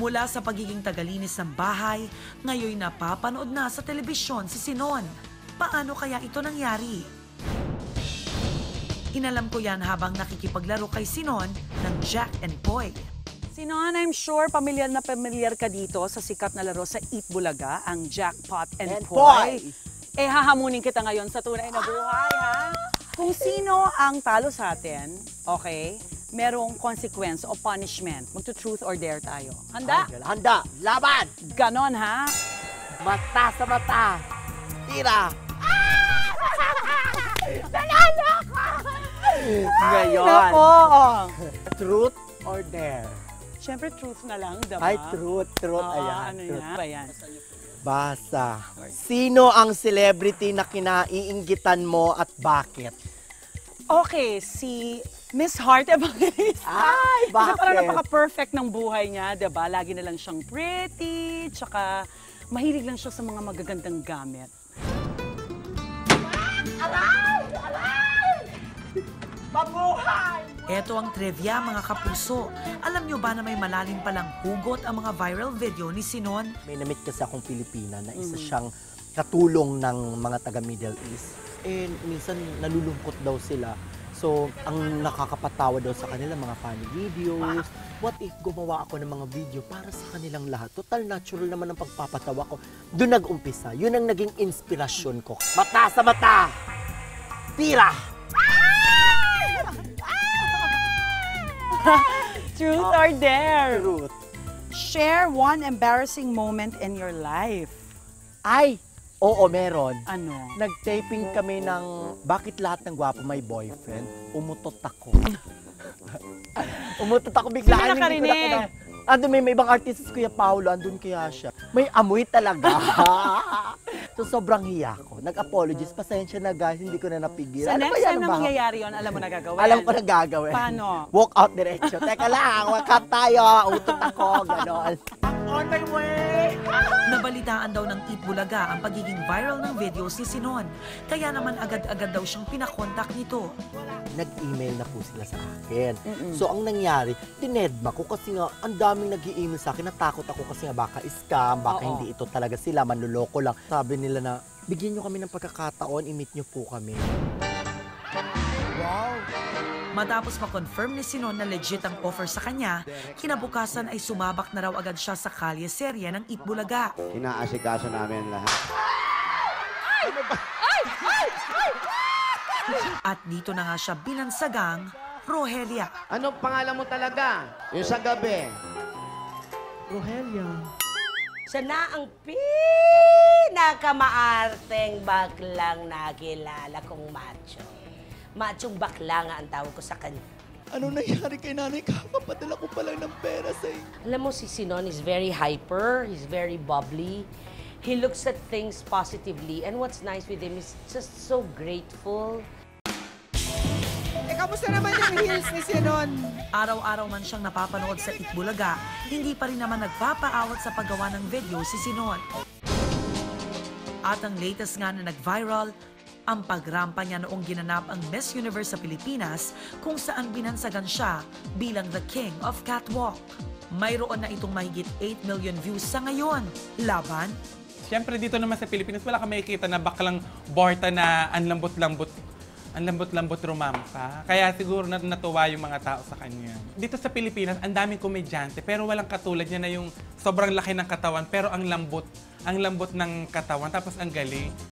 Mula sa pagiging tagalinis ng bahay, ngayon napapanood na sa telebisyon si Sinon. Paano kaya ito nangyari? Inalam ko yan habang nakikipaglaro kay Sinon ng Jack and Poy. Sinon, I'm sure pamilyar na pamilyar ka dito sa sikat na laro sa Eat Bulaga, ang Jackpot and Poy. Eh, hahamunin kita ngayon sa tunay na buhay, ha? Kung sino ang talo sa atin, okay, merong consequence o punishment. Magto-truth or dare tayo. Handa? Handa! Laban! Ganon, ha? Mata sa mata! Tira! Nanalo ako! Ngayon, Nako! truth or dare? Siyempre, truth na lang, diba? Ay, truth. Ayan, Ano truth. yan? Ayan. Basa. Sino ang celebrity na kinaiinggitan mo at bakit? Okay, si Miss Heart Evangelista. Ay, Kasi parang bakit? napaka-perfect ng buhay niya, diba? Lagi na lang siyang pretty, tsaka mahilig lang siya sa mga magagandang gamit. Mabuhay! Eto ang trivia mga kapuso. Alam nyo ba na may malalim palang hugot ang mga viral video ni Sinon? May namit kasi akong Pilipina na isa siyang katulong ng mga taga Middle East. And minsan nalulungkot daw sila. So, ang nakakapatawa daw sa kanila, mga funny videos. What if gumawa ako ng mga video para sa kanilang lahat? Total natural naman ang pagpapatawa ko. Doon nag-umpisa. Yun ang naging inspirasyon ko. Mata sa mata! Tira! Truth or dare? Truth. Share one embarrassing moment in your life. Ay! Oo, meron. Ano? Nag-taping kami ng Bakit Lahat ng Gwapo May Boyfriend? Umutot ako. Umutot ako bigla. Sino nakarinig? Andun may ibang artist, Kuya Paolo, andun kaya siya. May amoy talaga. So sobrang hiya ko. Nag-apologies. Pasensya na guys, hindi ko na napigil. Sa Ano next ba yan time ang na baha? mangyayari yun, alam mo na gagawin. Alam ko na gagawin. Paano? Walk out diretso. Teka lang, walk out tayo. Utot ako, gano'n. On my way! Nabalitaan daw ng Eat Bulaga ang pagiging viral ng videos ni Sinon. Kaya naman agad-agad daw siyang pinakontak nito. Nag-email na po sila sa akin. So, ang nangyari, tinedma ko kasi nga, ang daming nag-i-email sa akin. Natakot ako kasi nga baka scam, baka Oo. hindi ito talaga sila, manluloko lang. Sabi nila na, bigyan nyo kami ng pagkakataon, i-meet nyo po kami. Wow! Matapos ma-confirm ni Sinon na legit ang offer sa kanya, kinabukasan ay sumabak na raw agad siya sa kalye serye ng Eat Bulaga. Inaasikaso namin lahat. At dito na nga siya binansagang Rogelia. Anong pangalan mo talaga? Yung sa gabi. Rogelia. Siya na ang pinakamaarteng baklang nakilala kong macho. Machong bakla nga ang tawag ko sa kanya. Ano nangyari kay nanay? Kakapadala ko pa lang ng pera sa inyo. Alam mo, si Sinon is very hyper, he's very bubbly. He looks at things positively. And what's nice with him is just so grateful. Kamusta naman yung heels ni Sinon? Araw-araw man siyang napapanood sa Eat Bulaga, hindi pa rin naman nagpapaawat sa paggawa ng video si Sinon. At ang latest nga na nag-viral, ang pagrampa niya noong ginanap ang Miss Universe sa Pilipinas kung saan binansagan siya bilang the King of Catwalk. Mayroon na itong mahigit 8 million views sa ngayon. Laban? Siyempre dito naman sa Pilipinas, wala ka makikita na baklang borta na ang lambot-lambot rumampa. Kaya siguro natuwa yung mga tao sa kanya. Dito sa Pilipinas, ang daming komedyante pero walang katulad niya na yung sobrang laki ng katawan pero ang lambot ng katawan tapos ang galing.